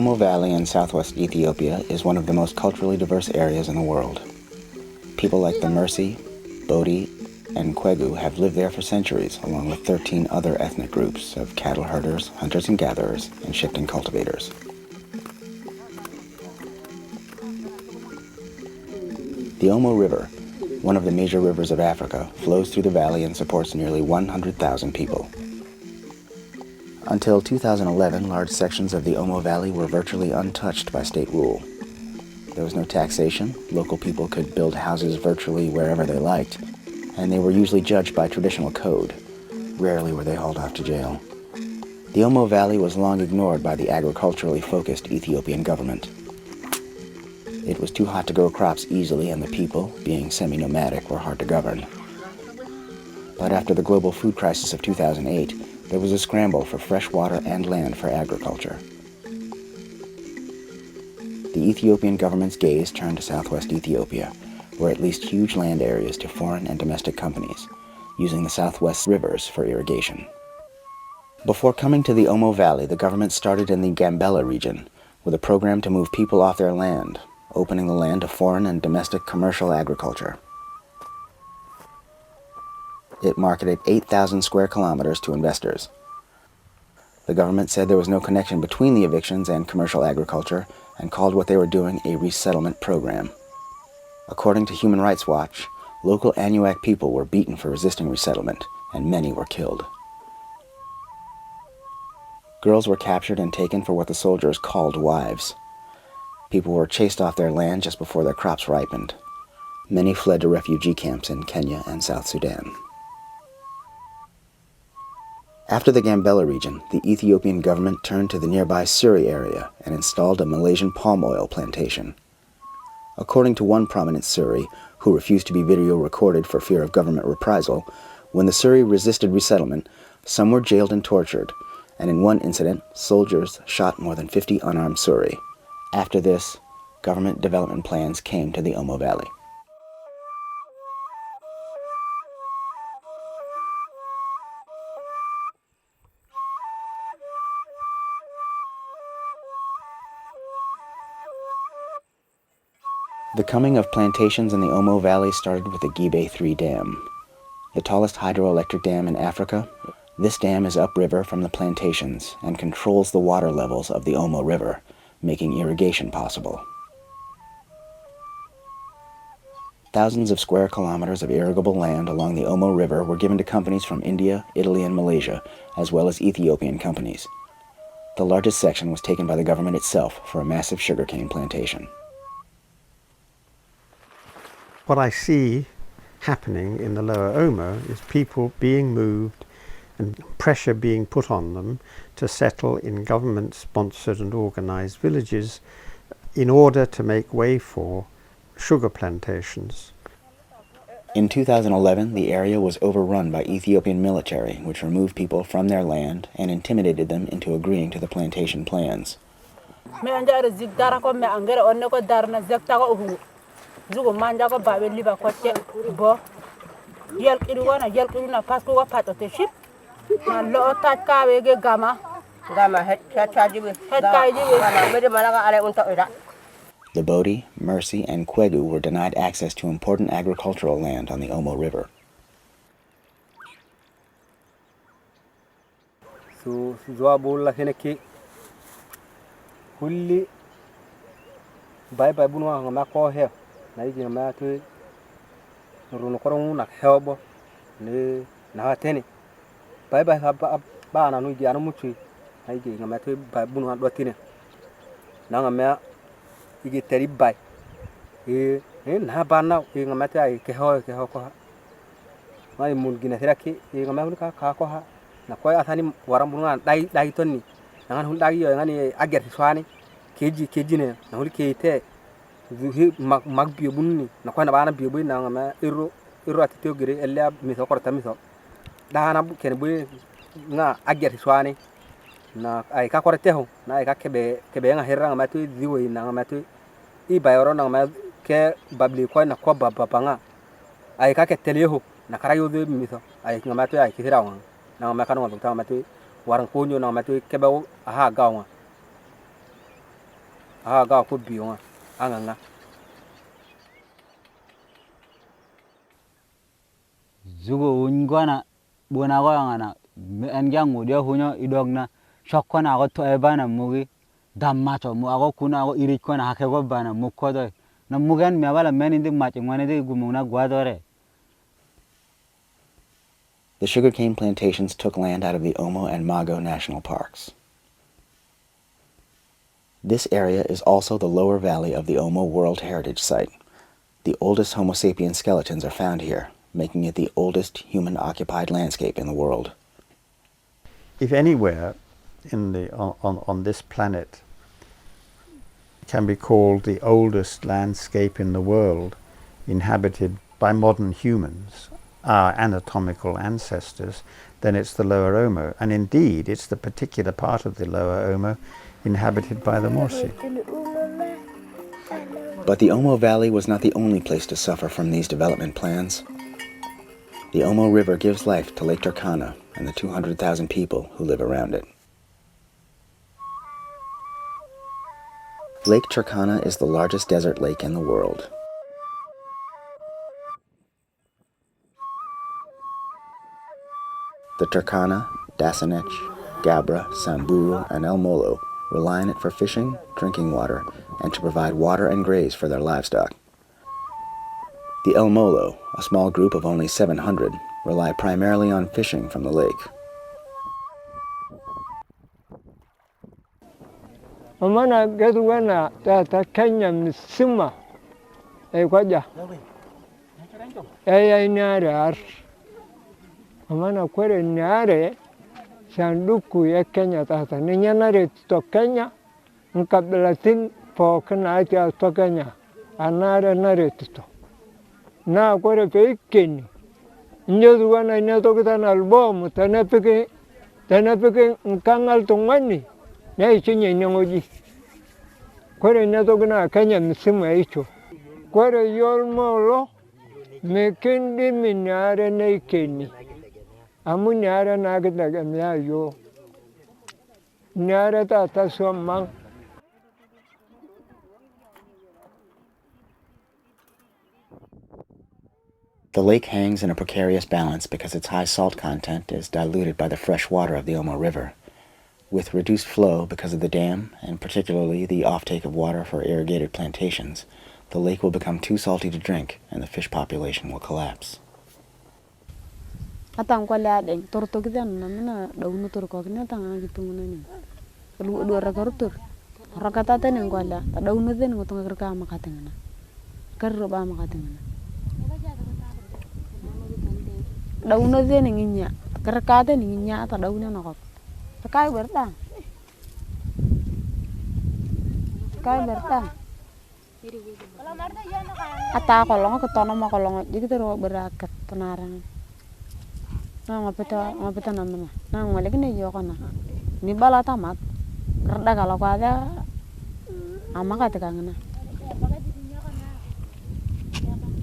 Omo Valley in southwest Ethiopia is one of the most culturally diverse areas in the world. People like the Mursi, Bodi, and Kwegu have lived there for centuries, along with 13 other ethnic groups of cattle herders, hunters and gatherers, and shifting cultivators. The Omo River, one of the major rivers of Africa, flows through the valley and supports nearly 100,000 people. Until 2011, large sections of the Omo Valley were virtually untouched by state rule. There was no taxation, local people could build houses virtually wherever they liked, and they were usually judged by traditional code. Rarely were they hauled off to jail. The Omo Valley was long ignored by the agriculturally focused Ethiopian government. It was too hot to grow crops easily, and the people, being semi-nomadic, were hard to govern. But after the global food crisis of 2008, there was a scramble for fresh water and land for agriculture. The Ethiopian government's gaze turned to southwest Ethiopia, where it leased huge land areas to foreign and domestic companies, using the southwest rivers for irrigation. Before coming to the Omo Valley, the government started in the Gambela region, with a program to move people off their land, opening the land to foreign and domestic commercial agriculture. It marketed 8,000 square kilometers to investors. The government said there was no connection between the evictions and commercial agriculture and called what they were doing a resettlement program. According to Human Rights Watch, local Anuak people were beaten for resisting resettlement, and many were killed. Girls were captured and taken for what the soldiers called wives. People were chased off their land just before their crops ripened. Many fled to refugee camps in Kenya and South Sudan. After the Gambela region, the Ethiopian government turned to the nearby Suri area and installed a Malaysian palm oil plantation. According to one prominent Suri, who refused to be video recorded for fear of government reprisal, when the Suri resisted resettlement, some were jailed and tortured, and in one incident, soldiers shot more than 50 unarmed Suri. After this, government development plans came to the Omo Valley. The coming of plantations in the Omo Valley started with the Gibe III dam. The tallest hydroelectric dam in Africa, this dam is upriver from the plantations and controls the water levels of the Omo River, making irrigation possible. Thousands of square kilometers of irrigable land along the Omo River were given to companies from India, Italy, and Malaysia, as well as Ethiopian companies. The largest section was taken by the government itself for a massive sugarcane plantation. What I see happening in the lower Omo is people being moved and pressure being put on them to settle in government-sponsored and organized villages in order to make way for sugar plantations. In 2011, the area was overrun by Ethiopian military, which removed people from their land and intimidated them into agreeing to the plantation plans. Zugo manja ko babe liba ko te bo yel kidu na pasku ko pato te ship na lo ta ka we ge gama het chaji we het kai ji we be de malaga ale unta ira. The Bodi, Mursi, and Kwegu were denied access to important agricultural land on the Omo River. So zuabulla heneki kulli bye bunwa ngama ko he na yiji ngama to runo korong na helbo ne na tene bye ba na no ji anu muchi na yiji ngama to bye bunwa do tine na ngama yiji teri bye na ba na ngama ta ke ho ko mai mun gina teraki ngama ka ko ha na koy athani waram bunwa dai tonni na hul dai yo ngani ager swani keji ne na hul keite zuhi mag biyo bunni na koy na bana biyo boy na ngama iro atito gire ella mi so korta mi so dana bu ken boy nga ager swani na ay ka korte ho na ay ka kebe nga herra ngama to ziwe na ngama to i bayoro na ngama ke babli koy na ko babanga ay ka ke teleho na karayo de mi so ay ngama to ay kisira wa na ngama kan ngama to waran konyo na ngama to kebe aha gawa ga ko biyo anganga zugo ungwana bona go ngana en jangu dia hunyo idogna shokkona go to e bana mugi dammato mu ago kuna go iri kona hake go bana mukodo na mugen me wala men indi machi ngwane de gumuna gwadore. The sugarcane plantations took land out of the Omo and Mago national parks. This area is also the lower valley of the Omo World Heritage Site. The oldest Homo sapien skeletons are found here, making it the oldest human-occupied landscape in the world. If anywhere on this planet can be called the oldest landscape in the world inhabited by modern humans, our anatomical ancestors, then it's the Lower Omo. And indeed, it's the particular part of the Lower Omo inhabited by the Mursi. But the Omo Valley was not the only place to suffer from these development plans. The Omo River gives life to Lake Turkana and the 200,000 people who live around it. Lake Turkana is the largest desert lake in the world. The Turkana, Dasanech, Gabra, Samburu, and El Molo rely on it for fishing, drinking water, and to provide water and graze for their livestock. The El Molo, a small group of only 700, rely primarily on fishing from the lake. Amana gedwana ta Kenya misima kwaja inarar amana kwere nare sanduku ya Kenya tata ninyanare to Kenya nkablatin po kana ta to Kenya anare nare to na kwere pekeni nyodu wana nyoto kitana album tanapike nkangal tungani na ichinye nyangoji kwere nyoto kana Kenya misima icho kwere yolmolo mekindi minare na ikeni amunyara na gida mya yo nyara ta so mang. The lake hangs in a precarious balance because its high salt content is diluted by the fresh water of the Omo River. With reduced flow because of the dam, and particularly the offtake of water for irrigated plantations, the lake will become too salty to drink and the fish population will collapse. Atang kwala deng torto kidan namna daunu torko kina tanga gitu ngunani lu dua rakarutur rakata tenen kwala daunu den ngotong kerka makatengana kerro ba makatengana daunu den nginya kerka ten nginya ta daunu nakot kai berta ata kolong ketono ma kolong jadi tero berakat penaran. Na ngapeta namna na ngwale kene yokona ni bala tamat rada kala kwada amaka tekangana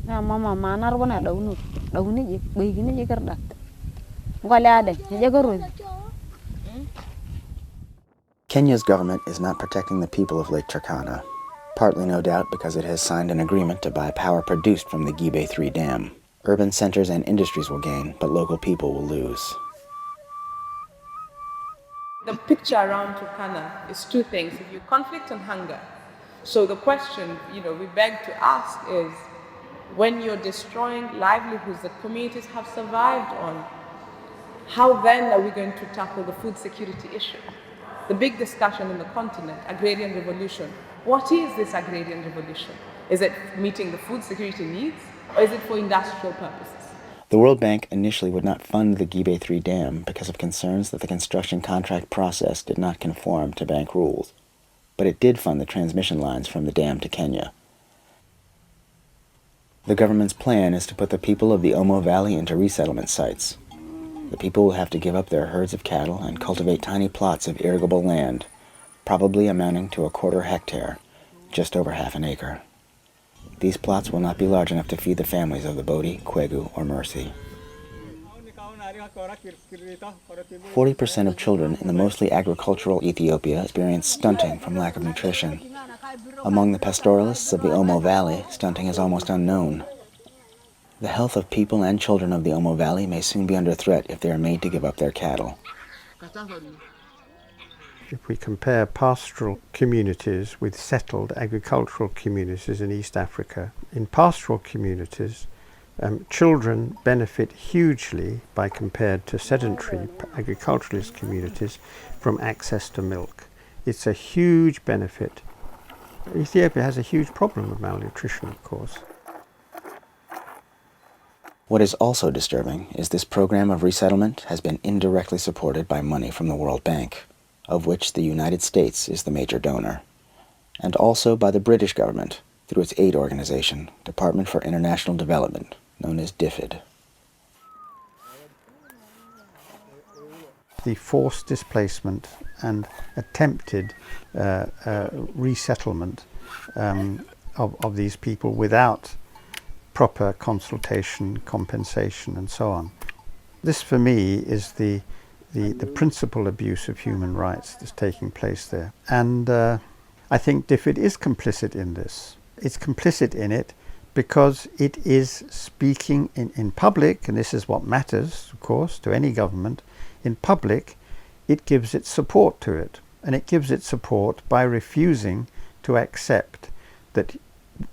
na mama manar bona daunu je begini je kerdak ngwale ade je goro. Kenya's government is not protecting the people of Lake Turkana, partly no doubt because it has signed an agreement to buy power produced from the Gibe III dam. Urban centers and industries will gain, but local people will lose. The picture around Turkana is two things: conflict and hunger. So the question, we beg to ask is, when you're destroying livelihoods that communities have survived on, how then are we going to tackle the food security issue? The big discussion in the continent, agrarian revolution. What is this agrarian revolution? Is it meeting the food security needs? Or is it for industrial purposes? The World Bank initially would not fund the Gibe III dam because of concerns that the construction contract process did not conform to bank rules, but it did fund the transmission lines from the dam to Kenya. The government's plan is to put the people of the Omo Valley into resettlement sites. The people will have to give up their herds of cattle and cultivate tiny plots of irrigable land, probably amounting to a quarter hectare, just over half an acre. These plots will not be large enough to feed the families of the Bodi, Kwegu, or Mursi. 40% of children in the mostly agricultural Ethiopia experience stunting from lack of nutrition. Among the pastoralists of the Omo Valley, stunting is almost unknown. The health of people and children of the Omo Valley may soon be under threat if they are made to give up their cattle. If we compare pastoral communities with settled agricultural communities in East Africa, in pastoral communities, children benefit hugely by compared to sedentary agriculturalist communities from access to milk. It's a huge benefit. Ethiopia has a huge problem with malnutrition, of course. What is also disturbing is this program of resettlement has been indirectly supported by money from the World Bank, of which the United States is the major donor, and also by the British government through its aid organization, Department for International Development, known as DFID. The forced displacement and attempted resettlement of these people without proper consultation, compensation, and so on. This, for me, is the principal abuse of human rights that's taking place there. And I think DFID is complicit in this. It's complicit in it because it is speaking in public, and this is what matters, of course, to any government. In public, it gives its support to it. And it gives its support by refusing to accept that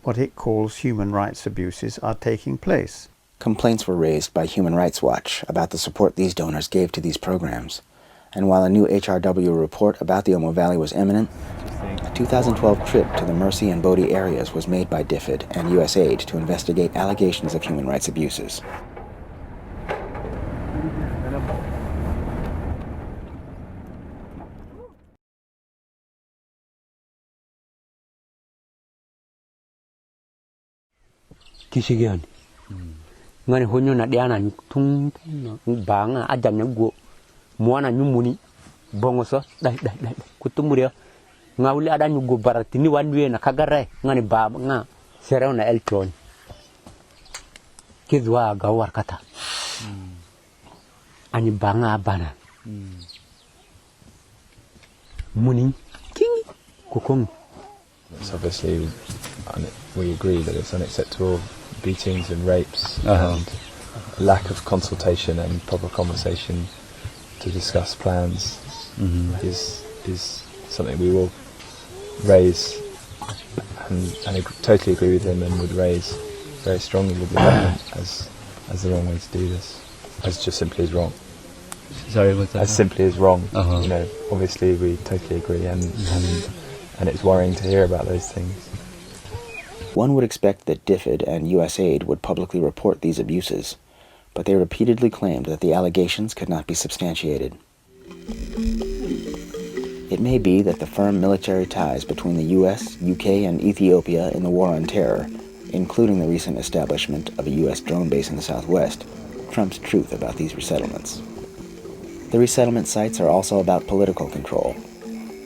what it calls human rights abuses are taking place. Complaints were raised by Human Rights Watch about the support these donors gave to these programs. And while a new HRW report about the Omo Valley was imminent, a 2012 trip to the Mursi and Bodi areas was made by DFID and USAID to investigate allegations of human rights abuses. Kisigian. Ngani honyo na diana tung banga ajan nyago muana nyumuni bongoso dai kutumuria ngawli ada nyugo baratini wanwe na kagare ngani ba nga sereo na elton kizwa gawar kata ani banga bana muni king kokong. It's obviously, we agree that it's unacceptable beatings and rapes and lack of consultation and proper conversation to discuss plans is something we will raise and I totally agree with him and would raise very strongly with the government as the wrong way to do this, as just simply as wrong. Sorry, what's that? As simply as wrong. You know, obviously we totally agree and it's worrying to hear about those things. One would expect that DFID and USAID would publicly report these abuses, but they repeatedly claimed that the allegations could not be substantiated. It may be that the firm military ties between the US, UK, and Ethiopia in the War on Terror, including the recent establishment of a US drone base in the southwest, trumps truth about these resettlements. The resettlement sites are also about political control.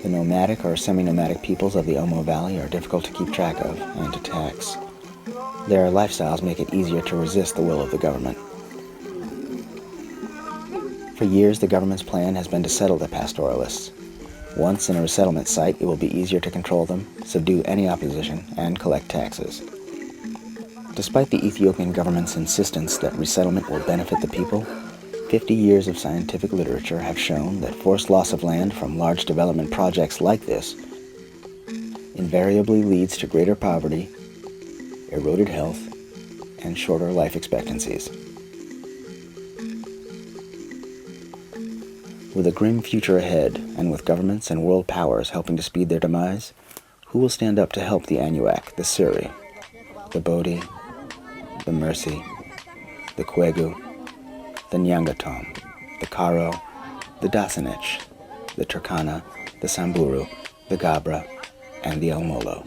The nomadic or semi-nomadic peoples of the Omo Valley are difficult to keep track of and to tax. Their lifestyles make it easier to resist the will of the government. For years, the government's plan has been to settle the pastoralists. Once in a resettlement site, it will be easier to control them, subdue any opposition, and collect taxes. Despite the Ethiopian government's insistence that resettlement will benefit the people, 50 years of scientific literature have shown that forced loss of land from large development projects like this invariably leads to greater poverty, eroded health, and shorter life expectancies. With a grim future ahead, and with governments and world powers helping to speed their demise, who will stand up to help the Anuak, the Suri, the Bodi, the Mursi, the Kwegu, the Nyangatom, the Karo, the Dasanich, the Turkana, the Samburu, the Gabra, and the Almolo?